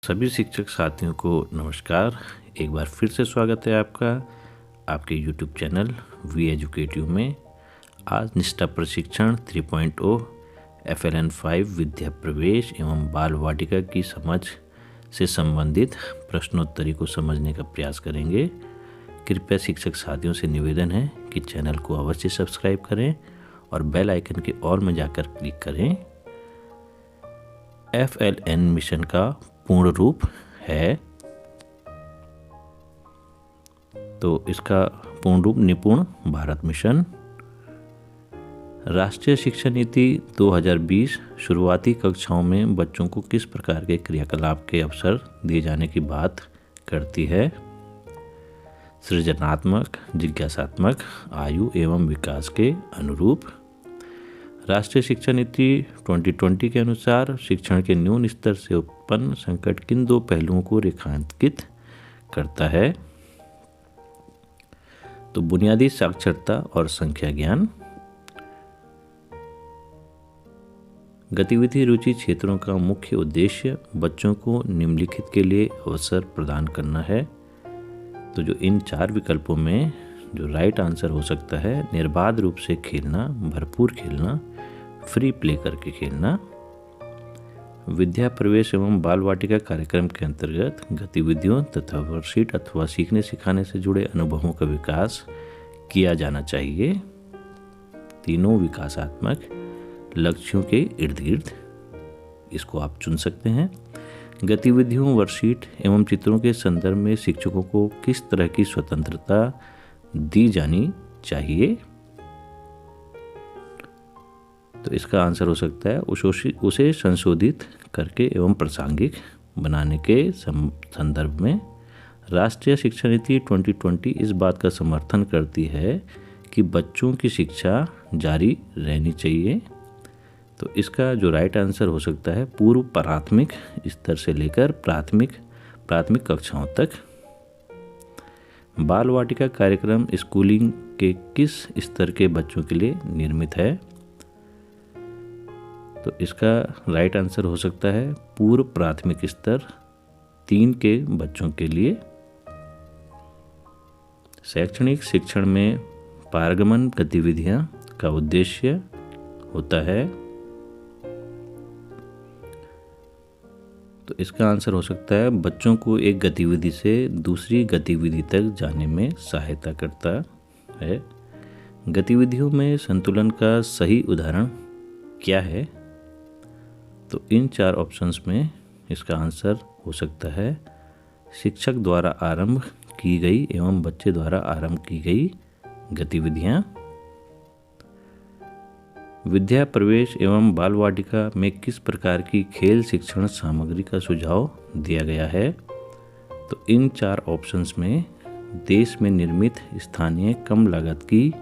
सभी शिक्षक साथियों को नमस्कार। एक बार फिर से स्वागत है आपका आपके YouTube चैनल वी एजुकेटिव में। आज निष्ठा प्रशिक्षण 3.0 FLN 5 विद्या प्रवेश एवं बाल वाटिका की समझ से संबंधित प्रश्नोत्तरी को समझने का प्रयास करेंगे। कृपया शिक्षक साथियों से निवेदन है कि चैनल को अवश्य सब्सक्राइब करें और बेल आइकन के ऑल में जाकर क्लिक करें। FLN मिशन का पूर्ण रूप है, तो इसका पूर्ण रूप निपुण भारत मिशन। राष्ट्रीय शिक्षा नीति 2020 शुरुआती कक्षाओं में बच्चों को किस प्रकार के क्रियाकलाप के अवसर दिए जाने की बात करती है? सृजनात्मक, जिज्ञासात्मक, आयु एवं विकास के अनुरूप। राष्ट्रीय शिक्षा नीति 2020 के अनुसार शिक्षण के न्यून स्तर से उत्पन्न संकट किन दो पहलुओं को रेखांकित करता है? तो बुनियादी साक्षरता और संख्या ज्ञान। गतिविधि रुचि क्षेत्रों का मुख्य उद्देश्य बच्चों को निम्नलिखित के लिए अवसर प्रदान करना है। तो जो इन चार विकल्पों में जो राइट आंसर हो सकता है, निर्बाध रूप से खेलना, भरपूर खेलना, फ्री प्ले करके खेलना। विद्या प्रवेश एवं बाल वाटिका कार्यक्रम के अंतर्गत गतिविधियों तथा वर्कशीट अथवा सीखने सिखाने से जुड़े अनुभवों का विकास किया जाना चाहिए। तीनों विकासात्मक लक्ष्यों के इर्द गिर्द, इसको आप चुन सकते हैं। गतिविधियों, वर्कशीट एवं चित्रों के संदर्भ में शिक्षकों को किस तरह की स्वतंत्रता दी जानी चाहिए? तो इसका आंसर हो सकता है उसे संशोधित करके एवं प्रासंगिक बनाने के संदर्भ में। राष्ट्रीय शिक्षा नीति 2020 इस बात का समर्थन करती है कि बच्चों की शिक्षा जारी रहनी चाहिए। तो इसका जो राइट आंसर हो सकता है पूर्व प्राथमिक स्तर से लेकर प्राथमिक कक्षाओं तक। बाल वाटिका कार्यक्रम स्कूलिंग के किस स्तर के बच्चों के लिए निर्मित है? तो इसका राइट आंसर हो सकता है पूर्व प्राथमिक स्तर 3 के बच्चों के लिए। शैक्षणिक शिक्षण में पारगमन गतिविधियां का उद्देश्य होता है। तो इसका आंसर हो सकता है बच्चों को एक गतिविधि से दूसरी गतिविधि तक जाने में सहायता करता है। गतिविधियों में संतुलन का सही उदाहरण क्या है? तो इन चार ऑप्शंस में इसका आंसर हो सकता है शिक्षक द्वारा आरंभ की गई एवं बच्चे द्वारा आरंभ की गई गतिविधियां। विद्या प्रवेश एवं बाल वाटिका में किस प्रकार की खेल शिक्षण सामग्री का सुझाव दिया गया है? तो इन चार ऑप्शंस में देश में निर्मित स्थानीय कम लागत की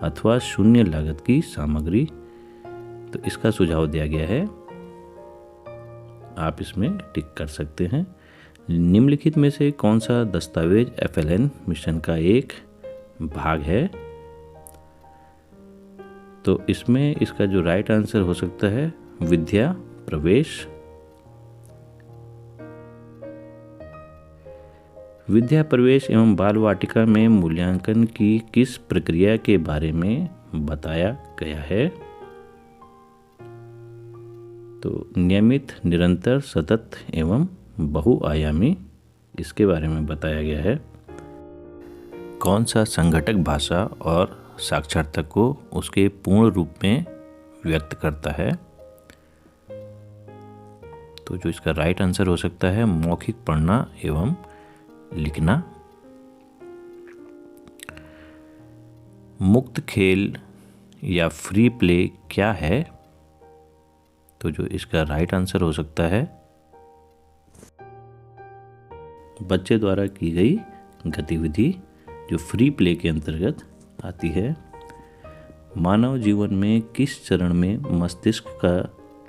अथवा शून्य लागत की सामग्री, तो इसका सुझाव दिया गया है। आप इसमें टिक कर सकते हैं। निम्नलिखित में से कौन सा दस्तावेज FLN मिशन का एक भाग है? तो इसमें इसका जो राइट आंसर हो सकता है विद्या प्रवेश। विद्या प्रवेश एवं बाल वाटिका में मूल्यांकन की किस प्रक्रिया के बारे में बताया गया है? तो नियमित, निरंतर, सतत एवं बहुआयामी, इसके बारे में बताया गया है। कौन सा संघटक भाषा और साक्षरता को उसके पूर्ण रूप में व्यक्त करता है? तो जो इसका राइट आंसर हो सकता है मौखिक पढ़ना एवं लिखना। मुक्त खेल या फ्री प्ले क्या है? तो जो इसका राइट आंसर हो सकता है बच्चे द्वारा की गई गतिविधि जो फ्री प्ले के अंतर्गत आती है। मानव जीवन में किस चरण में मस्तिष्क का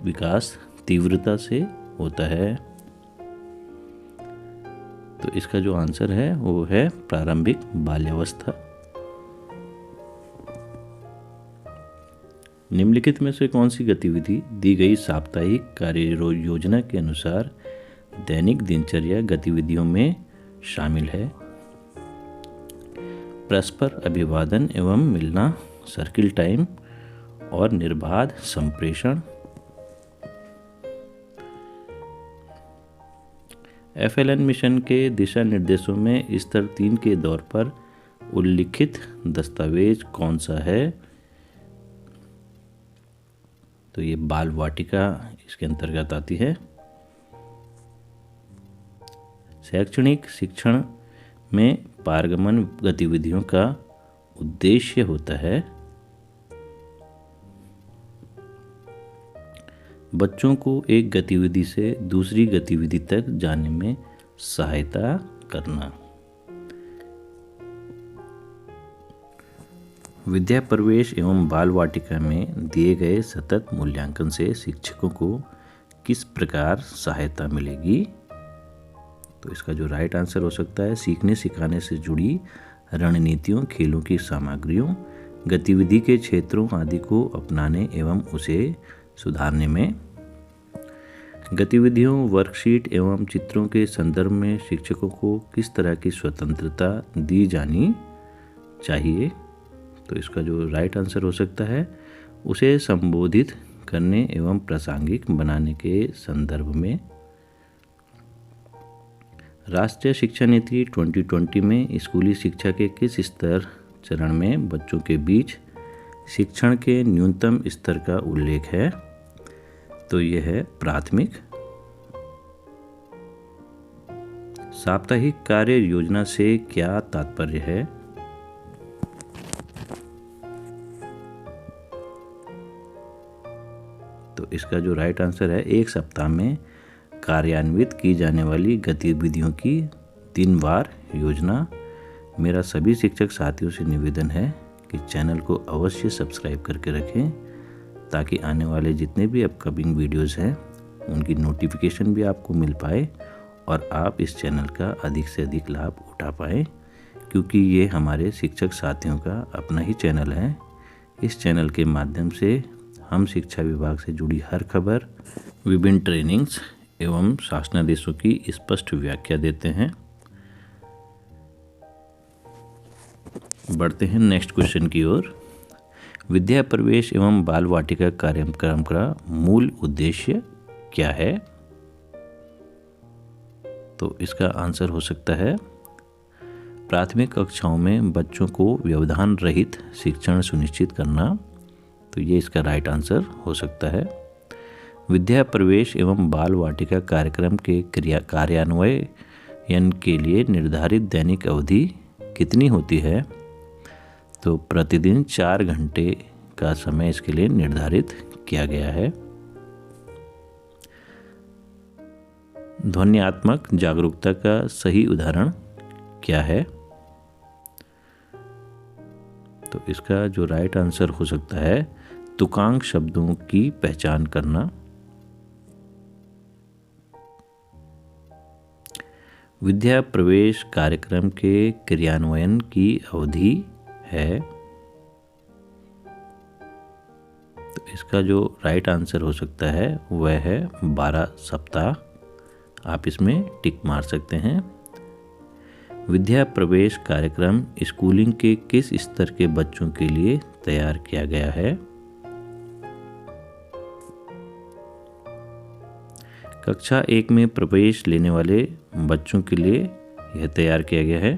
विकास तीव्रता से होता है? तो इसका जो आंसर है वो है प्रारंभिक बाल्यावस्था। निम्नलिखित में से कौन सी गतिविधि दी गई साप्ताहिक कार्य योजना के अनुसार दैनिक दिनचर्या गतिविधियों में शामिल है। परस्पर अभिवादन एवं मिलना, सर्किल टाइम और निर्बाध संप्रेषण। FLN मिशन के दिशा निर्देशों में स्तर 3 के दौर पर उल्लिखित दस्तावेज कौन सा है? तो ये बाल वाटिका इसके अंतर्गत आती है। शैक्षणिक शिक्षण में पारगमन गतिविधियों का उद्देश्य होता है बच्चों को एक गतिविधि से दूसरी गतिविधि तक जाने में सहायता करना। विद्या प्रवेश एवं बाल वाटिका में दिए गए सतत मूल्यांकन से शिक्षकों को किस प्रकार सहायता मिलेगी? तो इसका जो राइट आंसर हो सकता है, सीखने सिखाने से जुड़ी रणनीतियों, खेलों की सामग्रियों, गतिविधि के क्षेत्रों आदि को अपनाने एवं उसे सुधारने में। गतिविधियों, वर्कशीट एवं चित्रों के संदर्भ में शिक्षकों को किस तरह की स्वतंत्रता दी जानी चाहिए? तो इसका जो राइट आंसर हो सकता है, उसे संबोधित करने एवं प्रासंगिक बनाने के संदर्भ में। राष्ट्रीय शिक्षा नीति 2020 में स्कूली शिक्षा के किस स्तर चरण में बच्चों के बीच शिक्षण के न्यूनतम स्तर का उल्लेख है? तो यह है प्राथमिक। साप्ताहिक कार्य योजना से क्या तात्पर्य है? तो इसका जो राइट आंसर है, एक सप्ताह में कार्यान्वित की जाने वाली गतिविधियों की 3 बार योजना। मेरा सभी शिक्षक साथियों से निवेदन है कि चैनल को अवश्य सब्सक्राइब करके रखें ताकि आने वाले जितने भी अपकमिंग वीडियोस हैं उनकी नोटिफिकेशन भी आपको मिल पाए और आप इस चैनल का अधिक से अधिक लाभ उठा पाएँ, क्योंकि ये हमारे शिक्षक साथियों का अपना ही चैनल है। इस चैनल के माध्यम से हम शिक्षा विभाग से जुड़ी हर खबर, विभिन्न ट्रेनिंग्स एवं शासनादेशों की स्पष्ट व्याख्या देते हैं। बढ़ते हैं नेक्स्ट क्वेश्चन की ओर। विद्या प्रवेश एवं बाल वाटिका कार्यक्रम का मूल उद्देश्य क्या है? तो इसका आंसर हो सकता है, प्राथमिक कक्षाओं में बच्चों को व्यवधान रहित शिक्षण सुनिश्चित करना। तो ये इसका राइट आंसर हो सकता है। विद्या प्रवेश एवं बाल वाटिका कार्यक्रम के कार्यान्वयन के लिए निर्धारित दैनिक अवधि कितनी होती है? तो प्रतिदिन 4 घंटे का समय इसके लिए निर्धारित किया गया है। ध्वन्यात्मक जागरूकता का सही उदाहरण क्या है? तो इसका जो राइट आंसर हो सकता है, तुकांक शब्दों की पहचान करना। विद्या प्रवेश कार्यक्रम के क्रियान्वयन की अवधि है। तो इसका जो राइट आंसर हो सकता है वह है 12 सप्ताह। आप इसमें टिक मार सकते हैं। विद्या प्रवेश कार्यक्रम स्कूलिंग के किस स्तर के बच्चों के लिए तैयार किया गया है? कक्षा 1 में प्रवेश लेने वाले बच्चों के लिए यह तैयार किया गया है।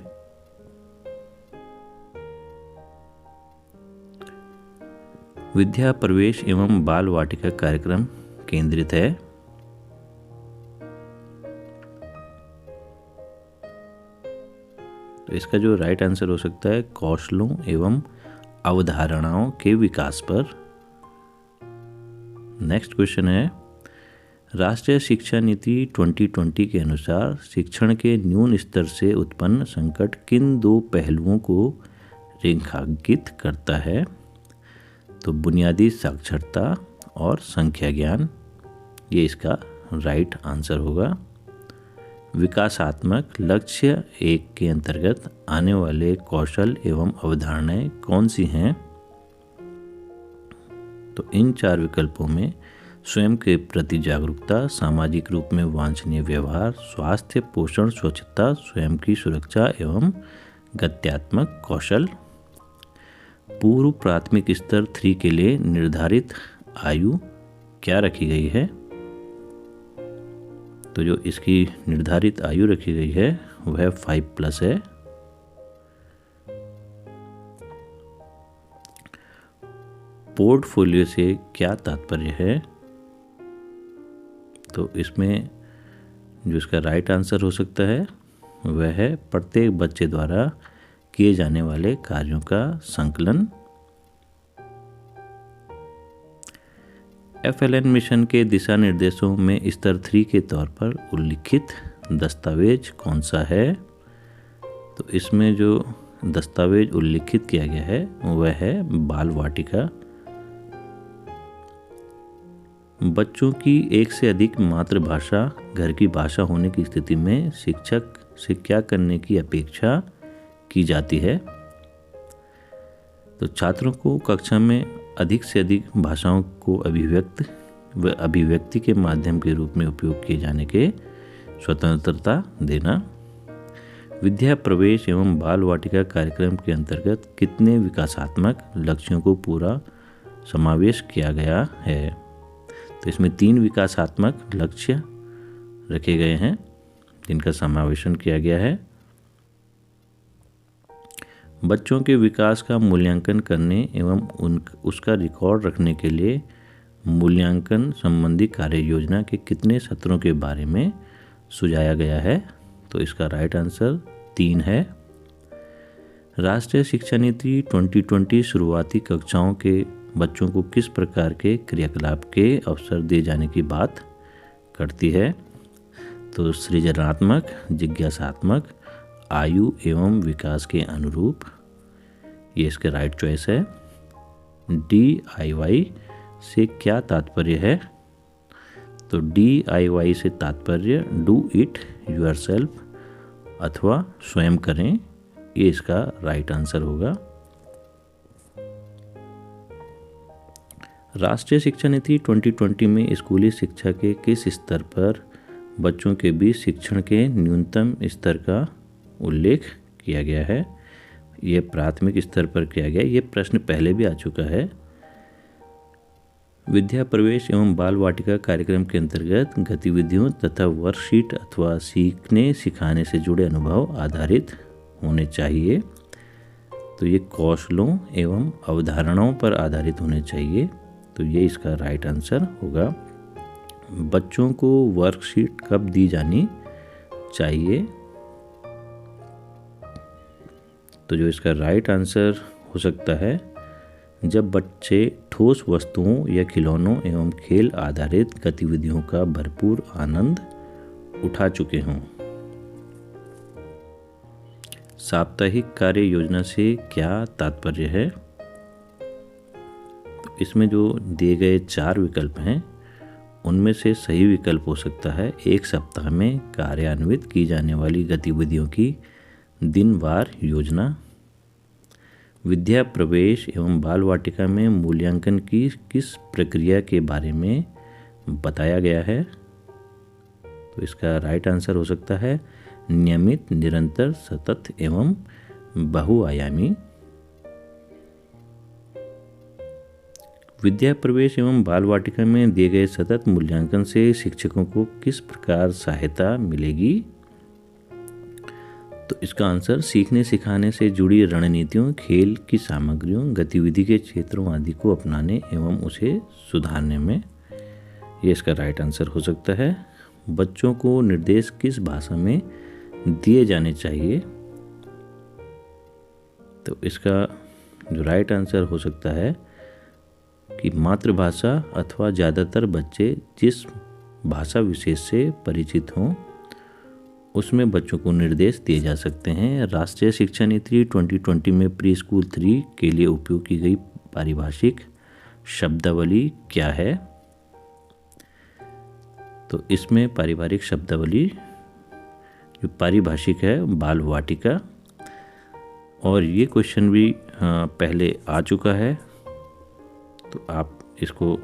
विद्या प्रवेश एवं बाल वाटिका कार्यक्रम केंद्रित है। तो इसका जो राइट आंसर हो सकता है, कौशलों एवं अवधारणाओं के विकास पर। नेक्स्ट क्वेश्चन है, राष्ट्रीय शिक्षा नीति 2020 के अनुसार शिक्षण के न्यून स्तर से उत्पन्न संकट किन 2 पहलुओं को रेखांकित करता है? तो बुनियादी साक्षरता और संख्या ज्ञान, ये इसका राइट आंसर होगा। विकासात्मक लक्ष्य 1 के अंतर्गत आने वाले कौशल एवं अवधारणाएं कौन सी हैं? तो इन 4 विकल्पों में स्वयं के प्रति जागरूकता, सामाजिक रूप में वांछनीय व्यवहार, स्वास्थ्य, पोषण, स्वच्छता, स्वयं की सुरक्षा एवं गत्यात्मक कौशल। पूर्व प्राथमिक स्तर 3 के लिए निर्धारित आयु क्या रखी गई है? तो जो इसकी निर्धारित आयु रखी गई है वह 5+ है। पोर्टफोलियो से क्या तात्पर्य है? तो इसमें जो इसका राइट आंसर हो सकता है वह है प्रत्येक बच्चे द्वारा किए जाने वाले कार्यों का संकलन। FLN मिशन के दिशा निर्देशों में स्तर 3 के तौर पर उल्लिखित दस्तावेज कौन सा है? तो इसमें जो दस्तावेज उल्लिखित किया गया है वह है बाल वाटिका। बच्चों की एक से अधिक मातृभाषा घर की भाषा होने की स्थिति में शिक्षक से क्या करने की अपेक्षा की जाती है? तो छात्रों को कक्षा में अधिक से अधिक भाषाओं को अभिव्यक्ति के माध्यम के रूप में उपयोग किए जाने के स्वतंत्रता देना। विद्या प्रवेश एवं बाल वाटिका कार्यक्रम के अंतर्गत कितने विकासात्मक लक्ष्यों को पूरा समावेश किया गया है? तो इसमें 3 विकासात्मक लक्ष्य रखे गए हैं जिनका समावेशन किया गया है। बच्चों के विकास का मूल्यांकन करने एवं उसका रिकॉर्ड रखने के लिए मूल्यांकन संबंधी कार्य योजना के कितने सत्रों के बारे में सुझाया गया है? तो इसका राइट आंसर 3 है। राष्ट्रीय शिक्षा नीति 2020 शुरुआती कक्षाओं के बच्चों को किस प्रकार के क्रियाकलाप के अवसर दिए जाने की बात करती है? तो सृजनात्मक, जिज्ञासात्मक, आयु एवं विकास के अनुरूप। ये इसका राइट चॉइस है। DIY से क्या तात्पर्य है? तो DIY से तात्पर्य डू इट योरसेल्फ अथवा स्वयं करें। ये इसका राइट आंसर होगा। राष्ट्रीय शिक्षा नीति 2020 में स्कूली शिक्षा के किस स्तर पर बच्चों के बीच शिक्षण के न्यूनतम स्तर का उल्लेख किया गया है? ये प्राथमिक स्तर पर किया गया। ये प्रश्न पहले भी आ चुका है। विद्या प्रवेश एवं बाल वाटिका कार्यक्रम के अंतर्गत गतिविधियों तथा वर्कशीट अथवा सीखने सिखाने से जुड़े अनुभव आधारित होने चाहिए। तो ये कौशलों एवं अवधारणाओं पर आधारित होने चाहिए। तो ये इसका राइट आंसर होगा। बच्चों को वर्कशीट कब दी जानी चाहिए? तो जो इसका राइट आंसर हो सकता है जब बच्चे ठोस वस्तुओं या खिलौनों एवं खेल आधारित गतिविधियों का भरपूर आनंद उठा चुके हों। साप्ताहिक कार्य योजना से क्या तात्पर्य है? इसमें जो दिए गए 4 विकल्प हैं उनमें से सही विकल्प हो सकता है 1 सप्ताह में कार्यान्वित की जाने वाली गतिविधियों की दिनवार योजना। विद्या प्रवेश एवं बाल वाटिका में मूल्यांकन की किस प्रक्रिया के बारे में बताया गया है? तो इसका राइट आंसर हो सकता है नियमित, निरंतर, सतत एवं बहुआयामी। विद्या प्रवेश एवं बाल वाटिका में दिए गए सतत मूल्यांकन से शिक्षकों को किस प्रकार सहायता मिलेगी? तो इसका आंसर सीखने सिखाने से जुड़ी रणनीतियों, खेल की सामग्रियों, गतिविधि के क्षेत्रों आदि को अपनाने एवं उसे सुधारने में। ये इसका राइट आंसर हो सकता है। बच्चों को निर्देश किस भाषा में दिए जाने चाहिए? तो इसका जो राइट आंसर हो सकता है कि मातृभाषा अथवा ज़्यादातर बच्चे जिस भाषा विशेष से परिचित हों उसमें बच्चों को निर्देश दिए जा सकते हैं। राष्ट्रीय शिक्षा नीति 2020 में प्री स्कूल 3 के लिए उपयोग की गई पारिभाषिक शब्दावली क्या है? तो इसमें पारिवारिक शब्दावली जो पारिभाषिक है बाल वाटिका, और ये क्वेश्चन भी पहले आ चुका है, तो आप इसको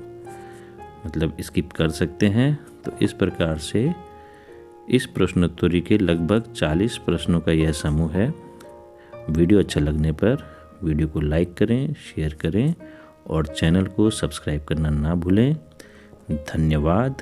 मतलब स्किप कर सकते हैं। तो इस प्रकार से इस प्रश्नोत्तरी के लगभग 40 प्रश्नों का यह समूह है। वीडियो अच्छा लगने पर वीडियो को लाइक करें, शेयर करें और चैनल को सब्सक्राइब करना ना भूलें। धन्यवाद।